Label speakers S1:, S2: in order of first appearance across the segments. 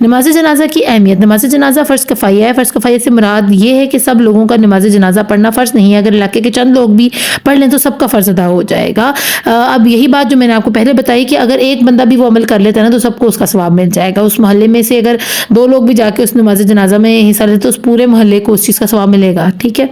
S1: نماز جنازہ کی اہمیت. نماز جنازہ فرض کفایہ ہے. فرض کفایہ سے مراد یہ ہے کہ سب لوگوں کا نماز جنازہ پڑھنا فرض نہیں ہے. اگر علاقے کے چند لوگ بھی پڑھ لیں تو سب کا فرض ادا ہو جائے گا. اب یہی بات جو میں نے آپ کو پہلے بتائی کہ اگر ایک بندہ بھی وہ عمل کر لیتا ہے نا تو سب کو اس کا ثواب مل جائے گا. اس محلے میں سے اگر 2 لوگ بھی جا کے اس نماز جنازہ میں حصہ لیتے تو اس پورے محلے کو اس چیز کا ثواب ملے گا. ٹھیک ہے.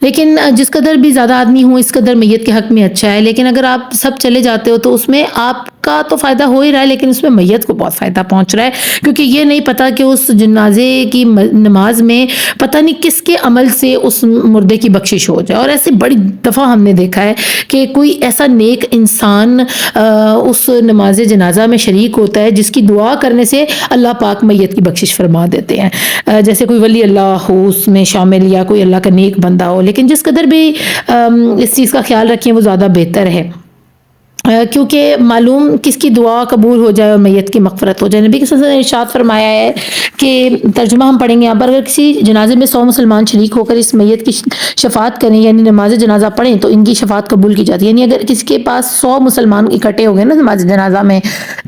S1: لیکن جس قدر بھی زیادہ آدمی ہوں اس قدر میت کے حق میں اچھا ہے. لیکن اگر آپ سب چلے جاتے ہو تو اس میں آپ کا تو فائدہ ہو ہی رہا ہے لیکن اس میں میت کو بہت فائدہ پہنچ رہا ہے, کیونکہ یہ نہیں پتا کہ اس جنازے کی نماز میں پتہ نہیں کس کے عمل سے اس مردے کی بخشش ہو جائے. اور ایسے بڑی دفعہ ہم نے دیکھا ہے کہ کوئی ایسا نیک انسان اس نماز جنازہ میں شریک ہوتا ہے جس کی دعا کرنے سے اللہ پاک میت کی بخشش فرما دیتے ہیں. جیسے کوئی ولی اللہ ہو اس میں شامل یا کوئی اللہ کا نیک بندہ ہو. لیکن جس قدر بھی اس چیز کا خیال رکھیں وہ زیادہ بہتر ہے, کیونکہ معلوم کس کی دعا قبول ہو جائے اور میت کی مغفرت ہو جائے. نبی صلی اللہ علیہ وسلم نے ارشاد فرمایا ہے کہ ترجمہ ہم پڑھیں گے یہاں پر, اگر کسی جنازے میں 100 مسلمان شریک ہو کر اس میت کی شفاعت کریں یعنی نماز جنازہ پڑھیں تو ان کی شفاعت قبول کی جاتی ہے. یعنی اگر کسی کے پاس 100 مسلمان اکٹھے ہو گئے نا نماز جنازہ میں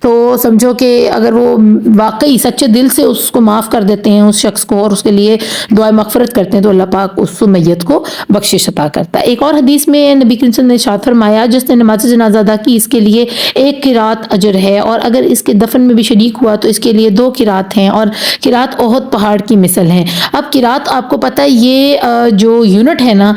S1: تو سمجھو کہ اگر وہ واقعی سچے دل سے اس کو معاف کر دیتے ہیں اس شخص کو اور اس کے لیے دعائے مغفرت کرتے ہیں تو اللہ پاک اس میت کو بخشش عطا کرتا ہے. ایک اور حدیث میں نبی کریم صلی اللہ علیہ وسلم نے ارشاد فرمایا جس نے نماز جنازہ ادا کی اس کے لیے 1 قرات اجر ہے, اور اگر اس کے دفن میں بھی شریک ہوا تو اس کے لیے 2 قرات ہیں, اور قرات احد پہاڑ کی مثل ہیں. اب قرات آپ کو پتہ ہے یہ جو یونٹ ہے نا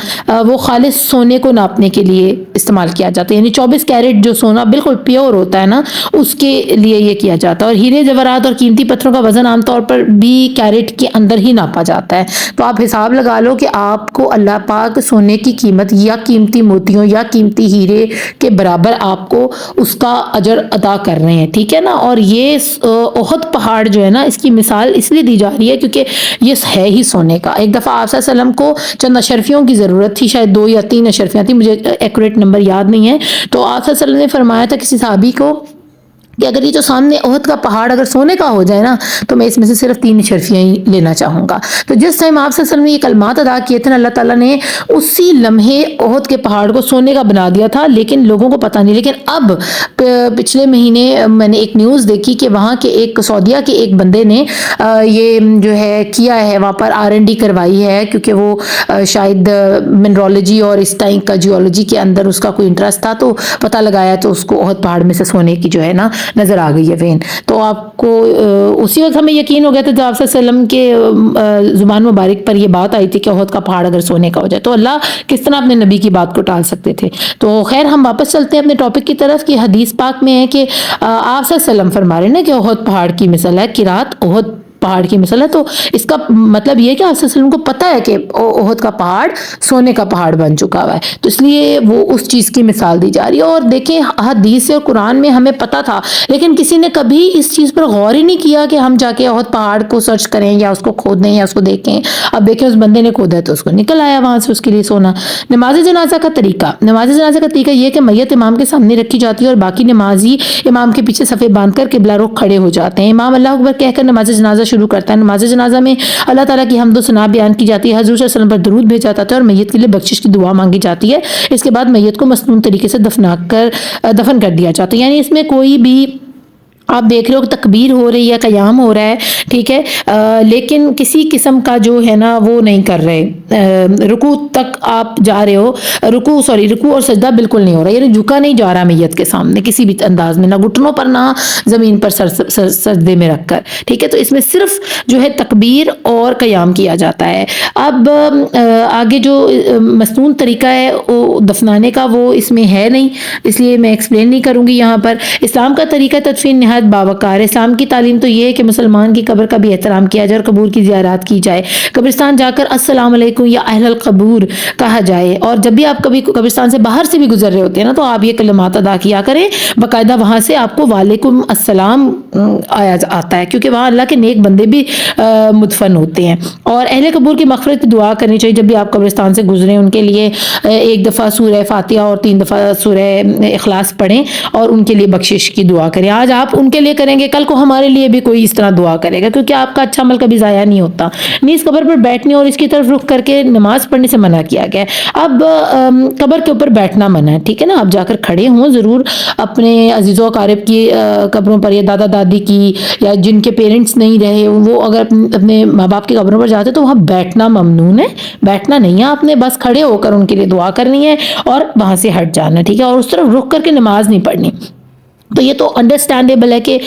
S1: وہ خالص سونے کو ناپنے کے لیے استعمال کیا جاتا ہے. یعنی 24 کیرٹ جو سونا بالکل پیور ہوتا ہے نا اس کے لیے یہ کیا جاتا ہے. اور ہیرے جواہرات اور قیمتی پتھروں کا وزن عام طور پر بھی کیرٹ کے اندر ہی ناپا جاتا ہے. تو آپ حساب لگا لو کہ آپ کو اللہ پاک سونے کی قیمت یا قیمتی موتیوں یا قیمتی ہیرے کے برابر آپ کو اس کا اجر ادا کر رہے ہیں. ٹھیک ہے نا. اور یہ احد پہاڑ جو ہے نا اس کی مثال اس لیے دی جا رہی ہے کیونکہ یہ ہے ہی سونے کا. ایک دفعہ آپ صلی اللہ علیہ وسلم کو چند اشرفیوں کی ضرورت تھی, شاید 2 یا 3 اشرفیاں تھیں, مجھے ایکوریٹ نمبر یاد نہیں ہے. تو آپ صلی اللہ علیہ وسلم نے فرمایا تھا کسی صحابی کو کہ اگر یہ جو سامنے احد کا پہاڑ اگر سونے کا ہو جائے نا تو میں اس میں سے صرف 3 اشرفیاں ہی لینا چاہوں گا. تو جس ٹائم آپ صلی اللہ علیہ وسلم نے یہ کلمات ادا کیے تھے نا اللہ تعالیٰ نے اسی لمحے احد کے پہاڑ کو سونے کا بنا دیا تھا, لیکن لوگوں کو پتہ نہیں. لیکن اب پچھلے مہینے میں نے ایک نیوز دیکھی کہ وہاں کے ایک سعودیہ کے ایک بندے نے یہ جو ہے کیا ہے وہاں پر R&D کروائی ہے کیونکہ وہ شاید منرالوجی اور اس ٹائم کا جیولوجی کے اندر اس کا کوئی انٹرسٹ تھا, تو پتہ لگایا تو اس کو احد پہاڑ میں سے سونے کی جو ہے نا نظر آ گئی ہے وین. تو آپ کو اسی وقت ہمیں یقین ہو گیا تھا جب آپ صلی اللہ علیہ وسلم کے زبان مبارک پر یہ بات آئی تھی کہ احد کا پہاڑ اگر سونے کا ہو جائے تو اللہ کس طرح اپنے نبی کی بات کو ٹال سکتے تھے. تو خیر ہم واپس چلتے ہیں اپنے ٹاپک کی طرف کہ حدیث پاک میں ہے کہ آپ صلی اللہ علیہ وسلم فرما رہے ہیں نا کہ احد پہاڑ کی مثل ہے, قرات احد پہاڑ کی مثل ہے. تو اس کا مطلب یہ ہے کہ آپ صلی اللہ علیہ وسلم کو پتہ ہے کہ احد کا پہاڑ سونے کا پہاڑ بن چکا ہوا ہے, تو اس لیے وہ اس چیز کی مثال دی جا رہی ہے. اور دیکھیں حدیث اور قرآن میں ہمیں پتہ تھا لیکن کسی نے کبھی اس چیز پر غور ہی نہیں کیا کہ ہم جا کے احد پہاڑ کو سرچ کریں یا اس کو کھودیں یا اس کو دیکھیں. اب دیکھیں اس بندے نے کھودا ہے تو اس کو نکل آیا وہاں سے اس کے لیے سونا. نماز جنازہ کا طریقہ. نماز جنازہ کا طریقہ یہ ہے کہ میت امام کے سامنے رکھی جاتی ہے اور باقی نمازی امام کے پیچھے صفے باندھ کر قبلہ رخ کھڑے ہو جاتے ہیں. امام اللہ اکبر کہہ کر نماز جنازہ شروع کرتا ہے. نماز جنازہ میں اللہ تعالیٰ کی حمد و ثنا بیان کی جاتی ہے, حضور صلی اللہ علیہ وسلم پر درود بھیجا جاتا ہے اور میت کے لیے بخشش کی دعا مانگی جاتی ہے. اس کے بعد میت کو مسنون طریقے سے دفن کر دیا جاتا ہے. یعنی اس میں کوئی بھی آپ دیکھ رہے ہو کہ تکبیر ہو رہی ہے, قیام ہو رہا ہے, ٹھیک ہے, لیکن کسی قسم کا جو ہے نا وہ نہیں کر رہے, رکوع تک آپ جا رہے ہو, رکوع اور سجدہ بالکل نہیں ہو رہا, یعنی جھکا نہیں جا رہا میت کے سامنے کسی بھی انداز میں, نہ گھٹنوں پر نہ زمین پر سجدے میں رکھ کر, ٹھیک ہے. تو اس میں صرف جو ہے تکبیر اور قیام کیا جاتا ہے. اب آگے جو مسنون طریقہ ہے وہ دفنانے کا وہ اس میں ہے نہیں, اس لیے میں ایکسپلین نہیں کروں گی یہاں پر. اسلام کا طریقہ تدفین نہایت باوقار. اسلام کی تعلیم تو یہ ہے کہ مسلمان کی قبر کا بھی احترام کیا جائے اور قبور کی زیارات کی جائے. قبرستان جا کر السلام علیکم یا اہل القبور کہا جائے, اور جب بھی آپ کبھی قبرستان سے باہر سے بھی گزر رہے ہوتے ہیں نا تو آپ یہ کلمات ادا کیا کریں باقاعدہ, وہاں سے آپ کو وعلیکم السلام آیا آتا ہے کیونکہ وہاں اللہ کے نیک بندے بھی مدفن ہوتے ہیں. اور اہل قبور کی مغفرت کی دعا کرنی چاہیے جب بھی آپ قبرستان سے گزریں, ان کے لیے 1 دفعہ سورہ فاتحہ اور 3 دفعہ سورہ اخلاص پڑھیں اور ان کے لیے بخشش کی دعا کریں. آج آپ ان ان کے لیے کریں گے کل کو ہمارے لیے بھی کوئی اس طرح دعا کرے گا, کیونکہ آپ کا اچھا عمل کبھی ضائع نہیں ہوتا. نیز قبر پر بیٹھنے اور اس کی طرف رخ کر کے نماز پڑھنے سے منع کیا گیا ہے. اب قبر کے اوپر بیٹھنا منع ہے, ٹھیک ہے نا, آپ جا کر کھڑے ہوں ضرور اپنے عزیز و اقارب کی قبروں پر, یا دادا دادی کی, یا جن کے پیرنٹس نہیں رہے وہ اگر اپنے ماں باپ کی قبروں پر جاتے تو وہاں بیٹھنا ممنون ہے, بیٹھنا نہیں ہے آپ نے, بس کھڑے ہو کر ان کے لیے دعا کرنی ہے اور وہاں سے ہٹ جانا ہے, ٹھیک ہے, اور اس طرف رخ کر کے نماز نہیں پڑھنی. تو یہ تو انڈرسٹینڈیبل ہے کہ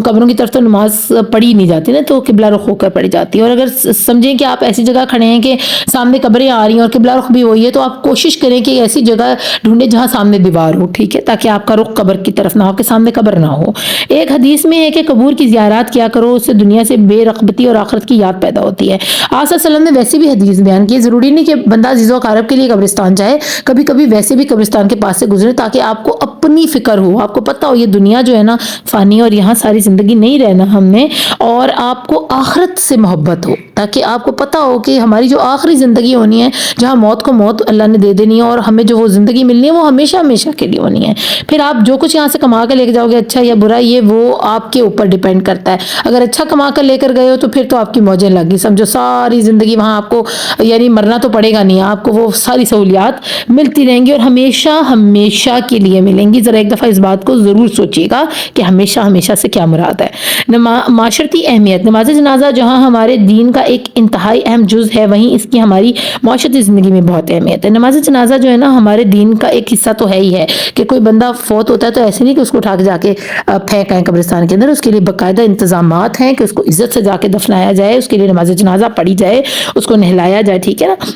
S1: قبروں کی طرف تو نماز پڑھی نہیں جاتی نا, تو قبلہ رخ ہو کر پڑھی جاتی ہے. اور اگر سمجھیں کہ آپ ایسی جگہ کھڑے ہیں کہ سامنے قبریں آ رہی ہیں اور قبلہ رخ بھی وہی ہے, تو آپ کوشش کریں کہ ایسی جگہ ڈھونڈیں جہاں سامنے دیوار ہو, ٹھیک ہے, تاکہ آپ کا رخ قبر کی طرف نہ ہو, کہ سامنے قبر نہ ہو. ایک حدیث میں ہے کہ قبور کی زیارات کیا کرو, اس سے دنیا سے بے رغبتی اور آخرت کی یاد پیدا ہوتی ہے. آپ صلی اللہ علیہ وسلم نے ویسے بھی حدیث بیان کی, ضروری نہیں کہ بندہ عزیز و اقارب کے لیے قبرستان جائے, کبھی کبھی ویسے بھی قبرستان کے پاس سے گزرے, تاکہ آپ کو اپنی فکر ہو, آپ کو پتہ ہو یہ دنیا جو ہے نا فانی, اور یہاں ساری زندگی نہیں رہنا ہم نے, اور آپ کو آخرت سے محبت ہو, تاکہ آپ کو پتہ ہو کہ ہماری جو آخری زندگی ہونی ہے, جہاں موت کو موت اللہ نے دے دینی ہے, اور ہمیں جو وہ زندگی ملنی ہے وہ ہمیشہ ہمیشہ کے لیے ہونی ہے. پھر آپ جو کچھ یہاں سے کما کے لے کے جاؤ گے, اچھا یا برا, یہ وہ آپ کے اوپر ڈیپینڈ کرتا ہے. اگر اچھا کما کر لے کر گئے ہو تو پھر تو آپ کی موجیں لگ گئی, سمجھو ساری زندگی وہاں آپ کو, یعنی مرنا تو پڑے گا نہیں, آپ کو وہ ساری سہولیات ملتی رہیں گی اور ہمیشہ ہمیشہ کے لیے ملیں گی. ذرا ایک دفعہ اس بات کو ضرور سوچیے گا کہ ہمیشہ ہمیشہ سے کیا مراد ہے. معاشرتی اہمیت, نماز جنازہ جہاں ہمارے دین کا ایک انتہائی اہم جز ہے, وہیں اس کی ہماری معاشرتی زندگی میں بہت اہمیت ہے. نماز جنازہ جو ہے نا ہمارے دین کا ایک حصہ تو ہے ہی ہے, کہ کوئی بندہ فوت ہوتا ہے تو ایسے نہیں کہ اس کو اٹھا کے جا کے پھینک آئیں قبرستان کے اندر, اس کے لیے باقاعدہ انتظامات ہیں کہ اس کو عزت سے جا کے دفنایا جائے, اس کے لیے نماز جنازہ پڑھی جائے, اس کو نہلایا جائے, ٹھیک ہے نا.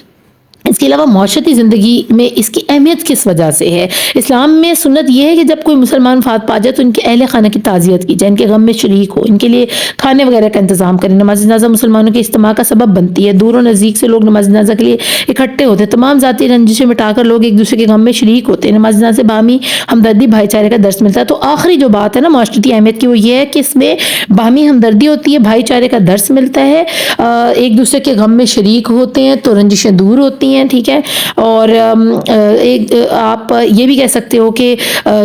S1: اس کے علاوہ معاشرتی زندگی میں اس کی اہمیت کس وجہ سے ہے؟ اسلام میں سنت یہ ہے کہ جب کوئی مسلمان وفات پا جائے تو ان کے اہل خانہ کی تعزیت کی جائے, ان کے غم میں شریک ہو, ان کے لیے کھانے وغیرہ کا انتظام کریں. نماز جنازہ مسلمانوں کے اجتماع کا سبب بنتی ہے, دور و نزدیک سے لوگ نماز جنازہ کے لیے اکٹھے ہوتے ہیں, تمام ذاتی رنجشیں مٹا کر لوگ ایک دوسرے کے غم میں شریک ہوتے ہیں. نماز جنازہ سے باہمی ہمدردی بھائی چارے کا درس ملتا ہے. تو آخری جو بات ہے نا معاشرتی اہمیت کی, وہ یہ ہے کہ اس میں باہمی ہمدردی ہوتی ہے, بھائی چارے کا درس ملتا ہے, ایک دوسرے کے غم میں شریک ہوتے ہیں تو رنجشیں دور ہوتی ہیں, ٹھیک ہے. اور ایک آپ یہ بھی کہہ سکتے ہو کہ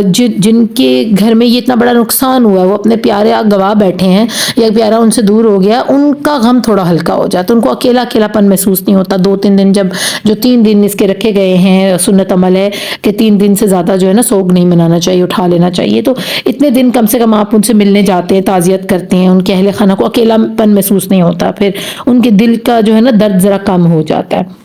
S1: جن کے گھر میں یہ اتنا بڑا نقصان ہوا ہے, وہ اپنے پیارے گواہ بیٹھے ہیں, یا پیارا ان سے دور ہو گیا, ان کا غم تھوڑا ہلکا ہو جاتا, ان کو اکیلا اکیلا پن محسوس نہیں ہوتا. 2-3 دن جو 3 دن اس کے رکھے گئے ہیں, سنت عمل ہے کہ 3 دن سے زیادہ جو ہے نا سوگ نہیں منانا چاہیے, اٹھا لینا چاہیے. تو اتنے دن کم سے کم آپ ان سے ملنے جاتے ہیں, تعزیت کرتے ہیں, ان کے اہل خانہ کو اکیلا پن محسوس نہیں ہوتا, پھر ان کے دل کا جو ہے نا درد ذرا کم ہو جاتا ہے.